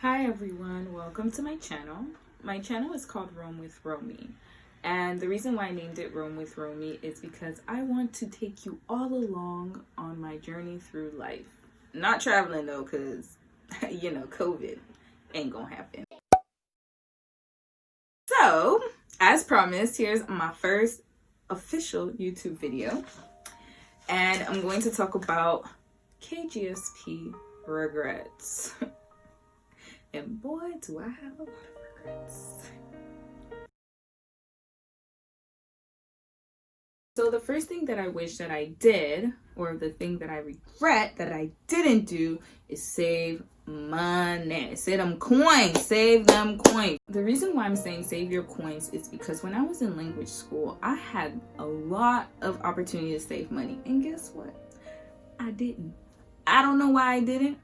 Hi everyone, welcome to my channel. My channel is called Roam with Romy, and the reason why I named it Roam with Romy is because I want to take you all along on my journey through life. Not traveling though, because COVID ain't gonna happen. So, as promised, here's my first official YouTube video, and I'm going to talk about KGSP regrets. And boy, do I have a lot of regrets. So the first thing that I wish that I did, or the thing that I regret that I didn't do, is save money. Save them coins. Save them coins. The reason why I'm saying save your coins is because when I was in language school, I had a lot of opportunity to save money. And guess what? I didn't. I don't know why I didn't.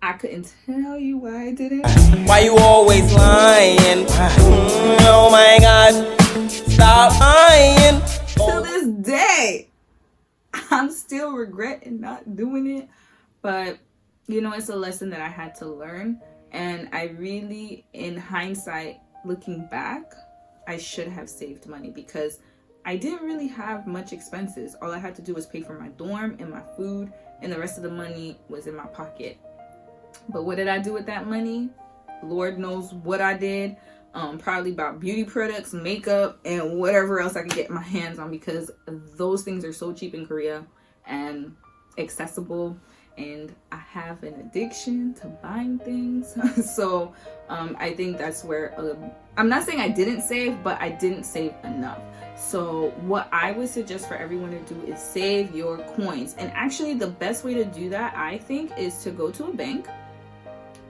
I couldn't tell you why I didn't. Why you always lying? Oh my God, stop lying. To this day, I'm still regretting not doing it. But, it's a lesson that I had to learn. And I really, in hindsight, looking back, I should have saved money because I didn't really have much expenses. All I had to do was pay for my dorm and my food, and the rest of the money was in my pocket. But what did I do with that money? Lord knows what I did. Probably bought beauty products, makeup, and whatever else I could get my hands on, because those things are so cheap in Korea and accessible. And I have an addiction to buying things. So I think that's where I'm not saying I didn't save, but I didn't save enough. So what I would suggest for everyone to do is save your coins. And actually the best way to do that, I think, is to go to a bank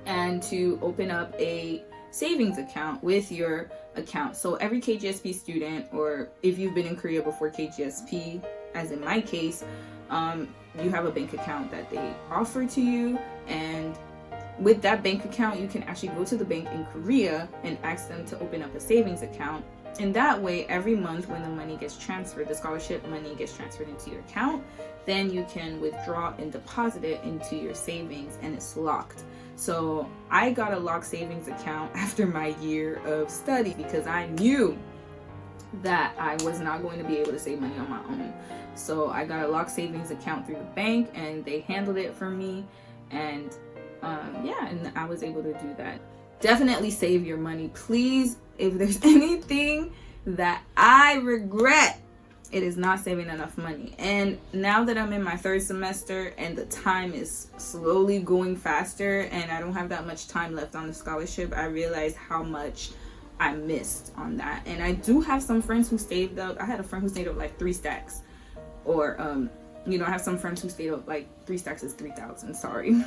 and to open up a savings account with your account. So every KGSP student, or if you've been in Korea before KGSP, as in my case, you have a bank account that they offer to you, and with that bank account you can actually go to the bank in Korea and ask them to open up a savings account. And that way, every month when the money gets transferred, the scholarship money gets transferred into your account, then you can withdraw and deposit it into your savings, and it's locked. So I got a locked savings account after my year of study because I knew that I was not going to be able to save money on my own. So I got a locked savings account through the bank, and they handled it for me. And and I was able to do that. Definitely save your money, please. If there's anything that I regret, it is not saving enough money. And now that I'm in my third semester and the time is slowly going faster and I don't have that much time left on the scholarship, I realize how much I missed on that. And I do have some friends who saved up. I had a friend who saved up like 3 stacks. Or, I have some friends who saved up like 3 stacks is 3,000, sorry.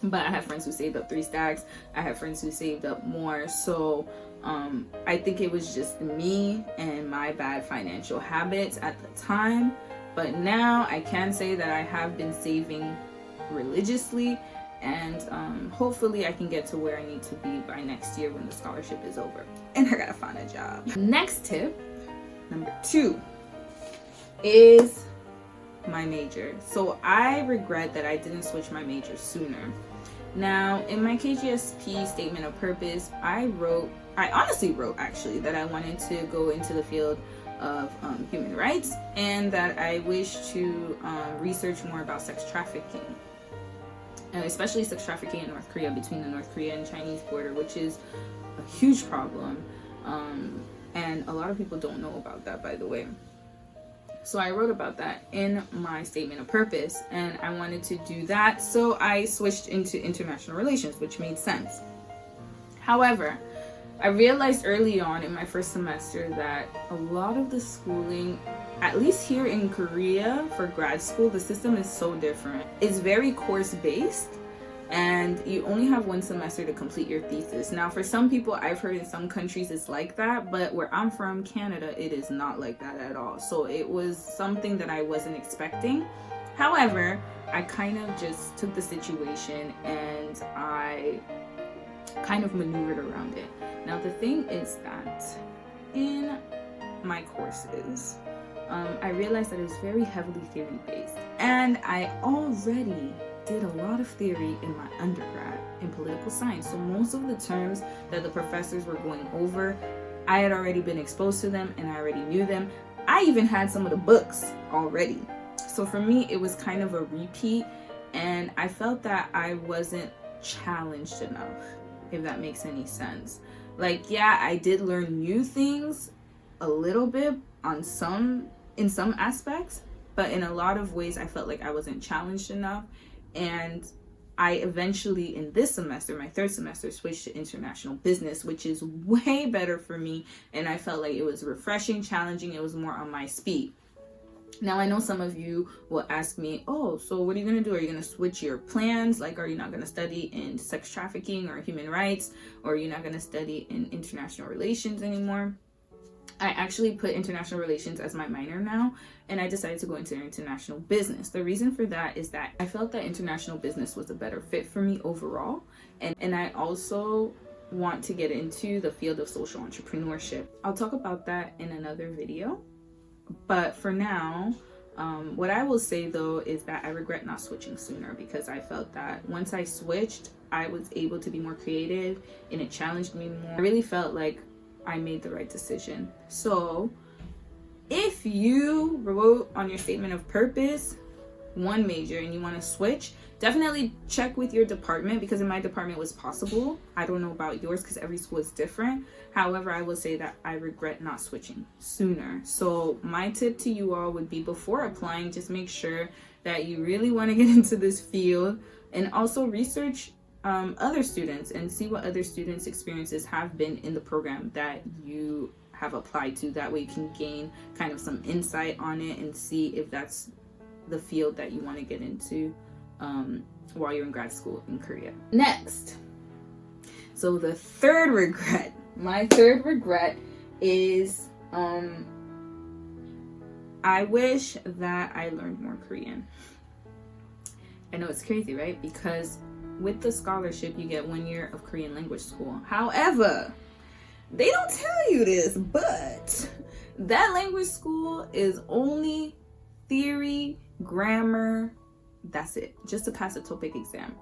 But I have friends who saved up 3 stacks. I have friends who saved up more. So I think it was just me and my bad financial habits at the time. But now I can say that I have been saving religiously, and hopefully I can get to where I need to be by next year when the scholarship is over and I gotta find a job. Next tip, number 2, is my major. So I regret that I didn't switch my major sooner. Now, in my KGSP statement of purpose, I honestly wrote actually that I wanted to go into the field of human rights, and that I wish to research more about sex trafficking, especially sex trafficking in North Korea, between the North Korea and Chinese border, which is a huge problem. And a lot of people don't know about that, by the way. So I wrote about that in my statement of purpose, and I wanted to do that. So I switched into international relations, which made sense. However, I realized early on in my first semester that a lot of the schooling, at least here in Korea for grad school, the system is so different. It's very course-based, and you only have 1 semester to complete your thesis. Now, for some people, I've heard in some countries it's like that, but where I'm from, Canada, it is not like that at all. So it was something that I wasn't expecting. However, I kind of just took the situation and I kind of maneuvered around it. Now, the thing is that in my courses, I realized that it was very heavily theory-based, and I already did a lot of theory in my undergrad in political science. So most of the terms that the professors were going over, I had already been exposed to them and I already knew them. I even had some of the books already. So for me, it was kind of a repeat, and I felt that I wasn't challenged enough, if that makes any sense. Like, yeah, I did learn new things a little bit in some aspects, but in a lot of ways I felt like I wasn't challenged enough. And I eventually, in this semester, my third semester, switched to international business, which is way better for me. And I felt like it was refreshing, challenging. It was more on my speed. Now, I know some of you will ask me, oh, so what are you going to do? Are you going to switch your plans? Like, are you not going to study in sex trafficking or human rights? Or are you not going to study in international relations anymore? I actually put international relations as my minor now, and I decided to go into international business. The reason for that is that I felt that international business was a better fit for me overall. And I also want to get into the field of social entrepreneurship. I'll talk about that in another video. But for now, what I will say though is that I regret not switching sooner, because I felt that once I switched, I was able to be more creative and it challenged me more. I really felt like I made the right decision. So if you wrote on your statement of purpose one major and you want to switch, definitely check with your department, because in my department it was possible. I don't know about yours because every school is different. However, I will say that I regret not switching sooner. So my tip to you all would be, before applying, just make sure that you really want to get into this field, and also research other students and see what other students' experiences have been in the program that you have applied to. That way you can gain kind of some insight on it and see if that's the field that you want to get into while you're in grad school in Korea. Next, so the third regret, my third regret is I wish that I learned more Korean. I know it's crazy, right? Because with the scholarship, you get 1 year of Korean language school. However, they don't tell you this, but that language school is only theory, grammar, that's it, just to pass a TOEIC exam.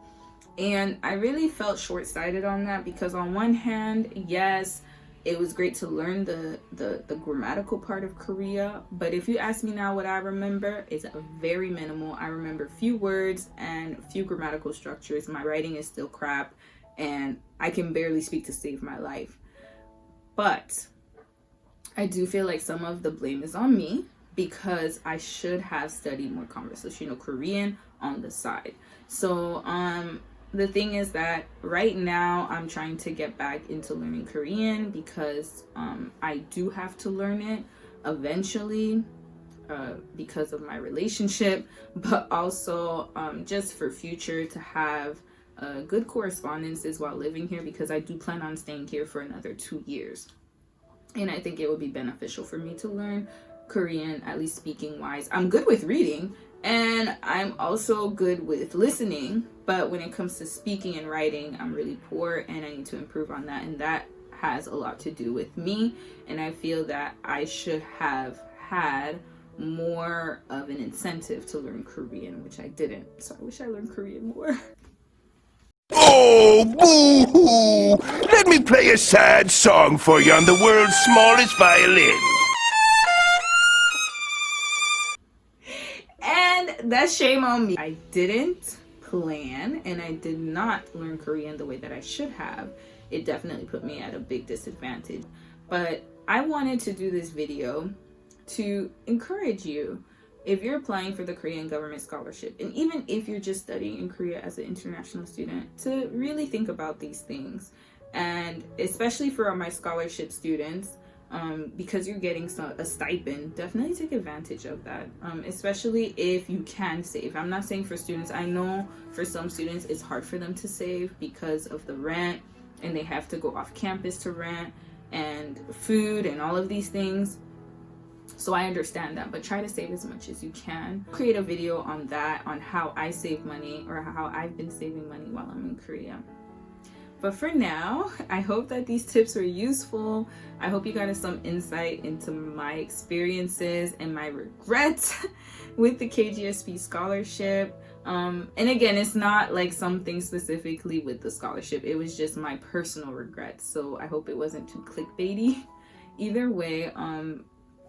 And I really felt short-sighted on that, because on one hand, yes, it was great to learn the grammatical part of Korea, but if you ask me now what I remember, it's very minimal. I remember few words and few grammatical structures. My writing is still crap, and I can barely speak to save my life. But I do feel like some of the blame is on me, because I should have studied more conversational Korean on the side. So the thing is that right now I'm trying to get back into learning Korean, because I do have to learn it eventually because of my relationship, but also just for future, to have good correspondences while living here, because I do plan on staying here for another 2 years. And I think it would be beneficial for me to learn Korean, at least speaking wise. I'm good with reading, and I'm also good with listening, but when it comes to speaking and writing, I'm really poor, and I need to improve on that. And that has a lot to do with me, and I feel that I should have had more of an incentive to learn Korean, which I didn't. So I wish I learned Korean more. Oh, boo-hoo! Let me play a sad song for you on the world's smallest violin. And that's shame on me. I didn't plan, and I did not learn Korean the way that I should have. It definitely put me at a big disadvantage. But I wanted to do this video to encourage you, if you're applying for the Korean government scholarship, and even if you're just studying in Korea as an international student, to really think about these things. And especially for my scholarship students, because you're getting a stipend, definitely take advantage of that, especially if you can save. I'm not saying for students, I know for some students it's hard for them to save because of the rent, and they have to go off campus to rent, and food and all of these things. So I understand that, but try to save as much as you can. Create a video on that, on how I save money, or how I've been saving money while I'm in Korea. But for now, I hope that these tips were useful. I hope you got some insight into my experiences and my regrets with the KGSP scholarship. And again, it's not like something specifically with the scholarship. It was just my personal regrets. So I hope it wasn't too clickbaity. Either way,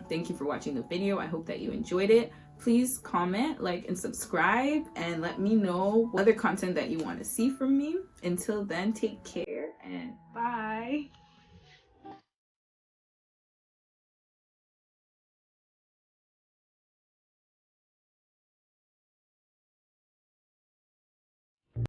thank you for watching the video. I hope that you enjoyed it. Please comment, like, and subscribe, and let me know what other content that you want to see from me. Until then, take care and bye.